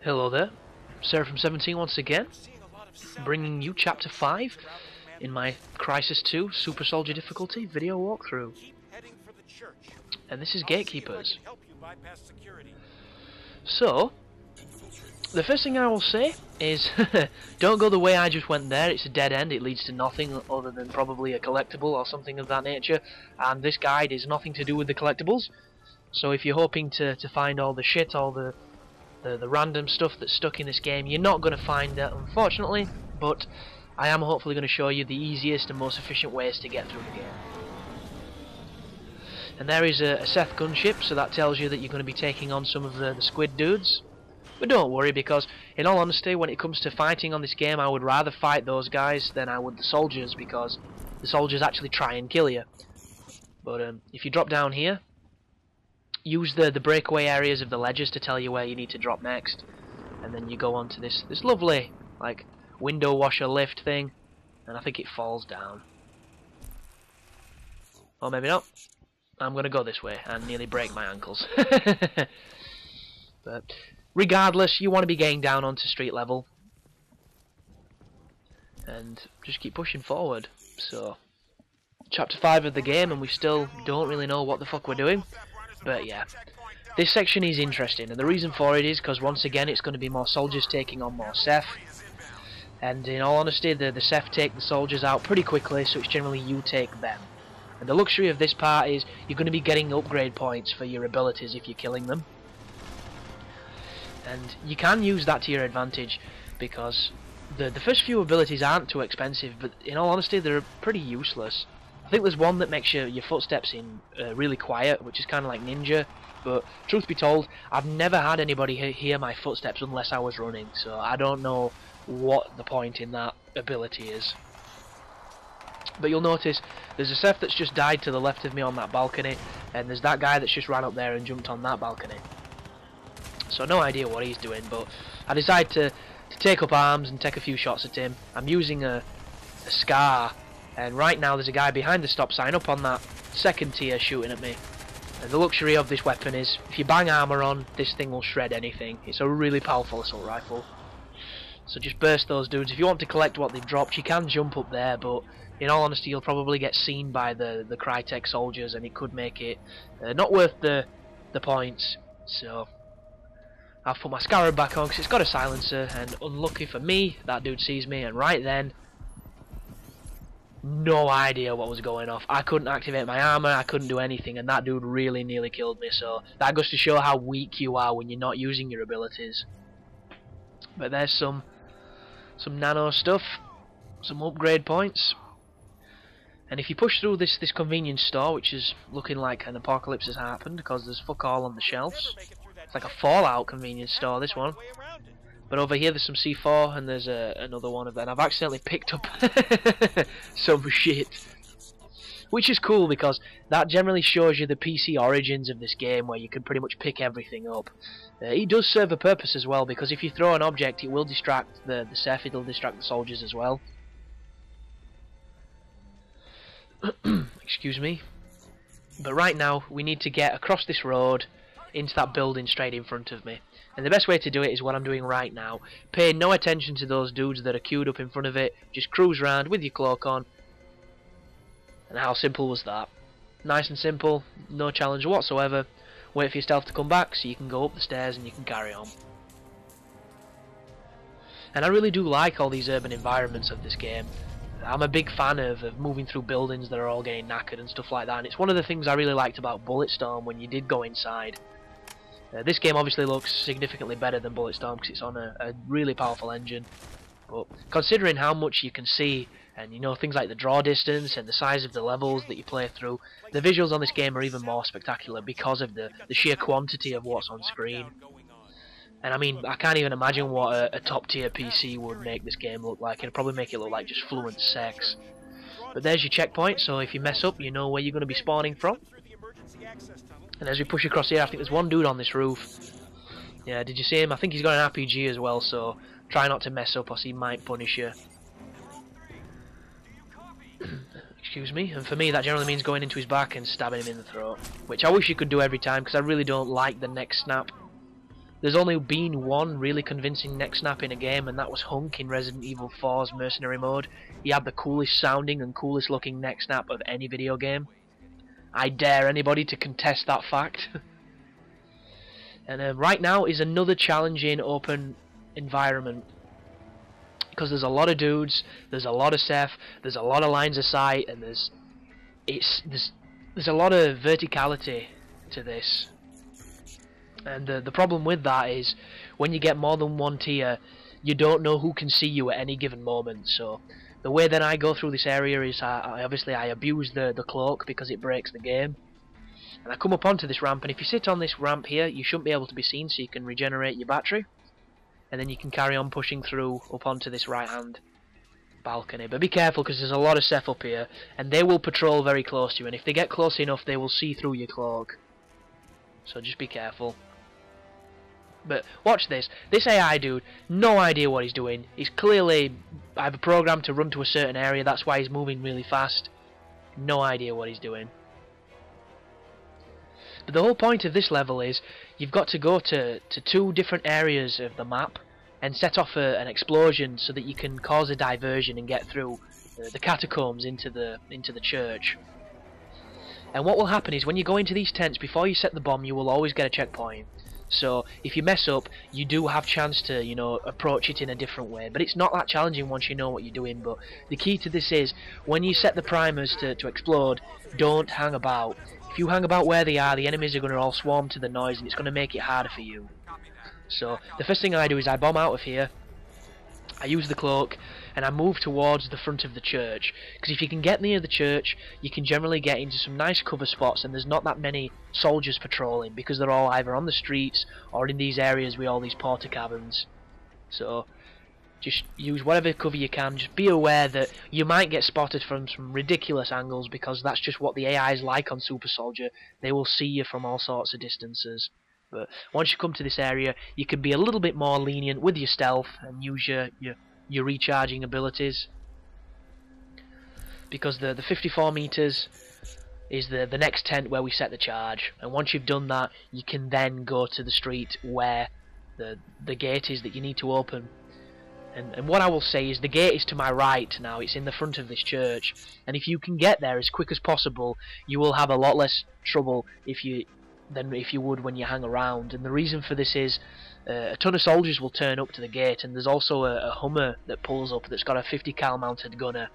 Hello there, Sarah from 17 once again, bringing you Chapter 5 in my Crysis 2 Super Soldier difficulty video walkthrough. And this is Gatekeepers. So, the first thing I will say is, don't go the way I just went there. It's a dead end. It leads to nothing other than probably a collectible or something of that nature, and this guide is nothing to do with the collectibles. So if you're hoping to find all the shit, all the random stuff that's stuck in this game, you're not going to find that, unfortunately, but I am hopefully going to show you the easiest and most efficient ways to get through the game. And there is a Seth gunship, so that tells you that you're going to be taking on some of the squid dudes. But don't worry, because in all honesty, when it comes to fighting on this game, I would rather fight those guys than I would the soldiers, because the soldiers actually try and kill you. But if you drop down here, use the breakaway areas of the ledges to tell you where you need to drop next, and then you go on to this lovely like window washer lift thing, and I think it falls down. Or maybe not. I'm gonna go this way and nearly break my ankles. But regardless, you want to be getting down onto street level and just keep pushing forward. So, chapter 5 of the game, and we still don't really know what the fuck we're doing. But yeah, this section is interesting, and the reason for it is because once again it's going to be more soldiers taking on more Seth. And in all honesty, the Seth take the soldiers out pretty quickly, so it's generally you take them. And the luxury of this part is you're going to be getting upgrade points for your abilities if you're killing them. And you can use that to your advantage, because the first few abilities aren't too expensive, but in all honesty they're pretty useless. I think there's one that makes your footsteps in really quiet, which is kind of like ninja, but truth be told, I've never had anybody hear my footsteps unless I was running, so I don't know what the point in that ability is. But you'll notice there's a Seth that's just died to the left of me on that balcony, and there's that guy that's just ran up there and jumped on that balcony. So no idea what he's doing, but I decide to take up arms and take a few shots at him. I'm using a Scar, and right now there's a guy behind the stop sign up on that second tier shooting at me. And the luxury of this weapon is, if you bang armor on, this thing will shred anything. It's a really powerful assault rifle. So just burst those dudes. If you want to collect what they've dropped, you can jump up there, but in all honesty you'll probably get seen by the Crytek soldiers, and it could make it not worth the points. So I'll put my Scarab back on because it's got a silencer, and unlucky for me, that dude sees me, and right then, no idea what was going off. I couldn't activate my armor, I couldn't do anything, and that dude really nearly killed me. So that goes to show how weak you are when you're not using your abilities. But there's some nano stuff, some upgrade points. And if you push through this convenience store, which is looking like an apocalypse has happened because there's fuck all on the shelves. It's like a Fallout convenience store, this one. But over here there's some C4, and there's another one of them. I've accidentally picked up some shit. Which is cool, because that generally shows you the PC origins of this game, where you can pretty much pick everything up. It does serve a purpose as well, because if you throw an object, it will distract the Seth, it'll distract the soldiers as well. Excuse me. But right now, we need to get across this road into that building straight in front of me. And the best way to do it is what I'm doing right now. Pay no attention to those dudes that are queued up in front of it. Just cruise around with your cloak on. And how simple was that? Nice and simple, no challenge whatsoever. Wait for your stealth to come back so you can go up the stairs and you can carry on. And I really do like all these urban environments of this game. I'm a big fan of moving through buildings that are all getting knackered and stuff like that, and it's one of the things I really liked about Bulletstorm when you did go inside. This game obviously looks significantly better than Bulletstorm because it's on a really powerful engine, but considering how much you can see, and you know, things like the draw distance and the size of the levels that you play through, the visuals on this game are even more spectacular because of the sheer quantity of what's on screen. And I mean, I can't even imagine what a top tier PC would make this game look like. It'd probably make it look like just fluent sex. But there's your checkpoint, so if you mess up, you know where you're going to be spawning from. And as we push across here, I think there's one dude on this roof. Yeah, did you see him? I think he's got an RPG as well, so try not to mess up or he might punish you. Excuse me. And for me, that generally means going into his back and stabbing him in the throat. Which I wish you could do every time, because I really don't like the neck snap. There's only been one really convincing neck snap in a game, and that was Hunk in Resident Evil 4's Mercenary Mode. He had the coolest sounding and coolest looking neck snap of any video game. I dare anybody to contest that fact. And right now is another challenging open environment, because there's a lot of dudes, there's a lot of Seth, there's a lot of lines of sight, and there's a lot of verticality to this. And the problem with that is, when you get more than one tier, you don't know who can see you at any given moment. So the way that I go through this area is obviously I abuse the cloak because it breaks the game. And I come up onto this ramp, and if you sit on this ramp here, you shouldn't be able to be seen, so you can regenerate your battery. And then you can carry on pushing through up onto this right hand balcony. But be careful, because there's a lot of Seth up here, and they will patrol very close to you, and if they get close enough they will see through your cloak. So just be careful. But watch this. This AI dude, no idea what he's doing. He's clearly either programmed to run to a certain area, that's why he's moving really fast. No idea what he's doing. But the whole point of this level is you've got to go to two different areas of the map and set off an explosion so that you can cause a diversion and get through the catacombs into the church. And what will happen is, when you go into these tents, before you set the bomb, you will always get a checkpoint. So if you mess up, you do have chance to, you know, approach it in a different way. But it's not that challenging once you know what you're doing. But the key to this is, when you set the primers to explode, don't hang about. If you hang about where they are, the enemies are going to all swarm to the noise, and it's going to make it harder for you. So the first thing I do is I bomb out of here, I use the cloak, and I move towards the front of the church, because if you can get near the church, you can generally get into some nice cover spots, and there's not that many soldiers patrolling, because they're all either on the streets or in these areas with all these porta cabins. So just use whatever cover you can. Just be aware that you might get spotted from some ridiculous angles, because that's just what the AI is like on Super Soldier. They will see you from all sorts of distances. But once you come to this area, you can be a little bit more lenient with your stealth and use your recharging abilities, because the 54 meters is the next tent where we set the charge, and once you've done that, you can then go to the street where the gate is that you need to open. And what I will say is, the gate is to my right now. It's in the front of this church, and if you can get there as quick as possible, you will have a lot less trouble than if you would when you hang around. And the reason for this is, a ton of soldiers will turn up to the gate, and there's also a Hummer that pulls up that's got a 50 cal mounted gunner.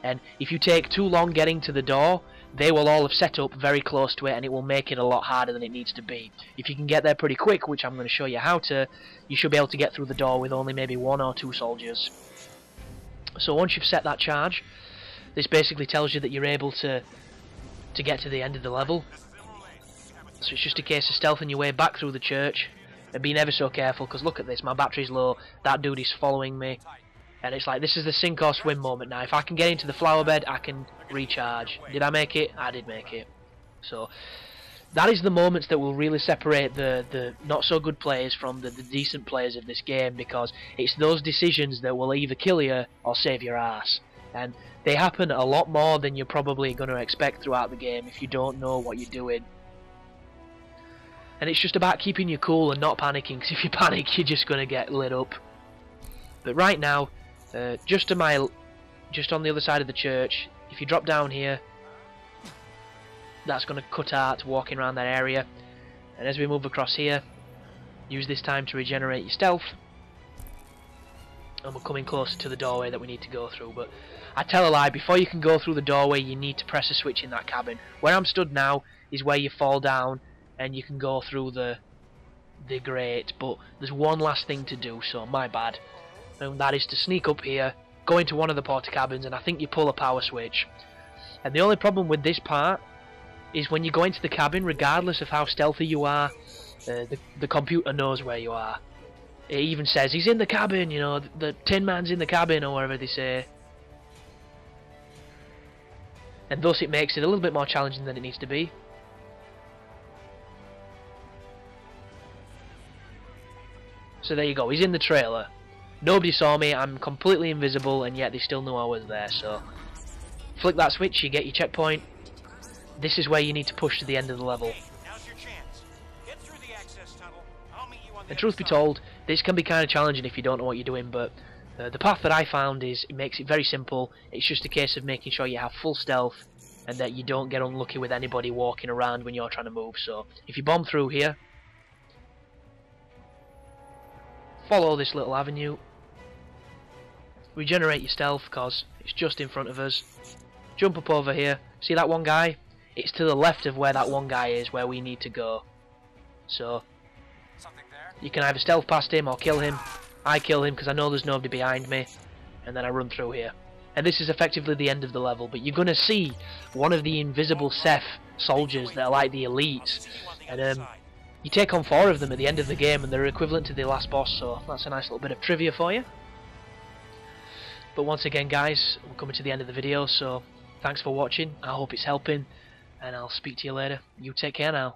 And if you take too long getting to the door, they will all have set up very close to it, and it will make it a lot harder than it needs to be. If you can get there pretty quick, which I'm going to show you how to, you should be able to get through the door with only maybe 1 or 2 soldiers. So once you've set that charge, this basically tells you that you're able to get to the end of the level. So it's just a case of stealthing your way back through the church and being ever so careful, because look at this, my battery's low, that dude is following me, and it's like, this is the sink or swim moment now. If I can get into the flower bed, I can recharge. Did I make it? I did make it. So that is the moments that will really separate the not so good players from the decent players of this game, because it's those decisions that will either kill you or save your ass. And they happen a lot more than you're probably going to expect throughout the game if you don't know what you're doing. And it's just about keeping you cool and not panicking, because if you panic, you're just going to get lit up. But right now, just on the other side of the church, if you drop down here, that's going to cut out walking around that area. And as we move across here, use this time to regenerate your stealth. And we're coming closer to the doorway that we need to go through. But I tell a lie, before you can go through the doorway, you need to press a switch in that cabin. Where I'm stood now is where you fall down and you can go through the grate, but there's one last thing to do, so my bad. And that is to sneak up here, go into one of the porta cabins, and I think you pull a power switch. And the only problem with this part is, when you go into the cabin, regardless of how stealthy you are, the computer knows where you are. It even says, he's in the cabin, you know, the Tin Man's in the cabin, or whatever they say. And thus it makes it a little bit more challenging than it needs to be. So there you go, he's in the trailer. Nobody saw me, I'm completely invisible, and yet they still knew I was there, so flick that switch, you get your checkpoint. This is where you need to push to the end of the level. Now's your chance. Get through the access tunnel. I'll meet you And truth be told, this can be kind of challenging if you don't know what you're doing, but the path that I found it makes it very simple. It's just a case of making sure you have full stealth and that you don't get unlucky with anybody walking around when you're trying to move. So if you bomb through here, follow this little avenue, regenerate your stealth because it's just in front of us, jump up over here, see that one guy? It's to the left of where that one guy is, where we need to go. So you can either stealth past him or kill him. I kill him because I know there's nobody behind me, and then I run through here. And this is effectively the end of the level, but you're going to see one of the invisible Ceph soldiers that are like the elites, and you take on 4 of them at the end of the game, and they're equivalent to the last boss, so that's a nice little bit of trivia for you. But once again guys, we're coming to the end of the video, so thanks for watching, I hope it's helping, and I'll speak to you later. You take care now.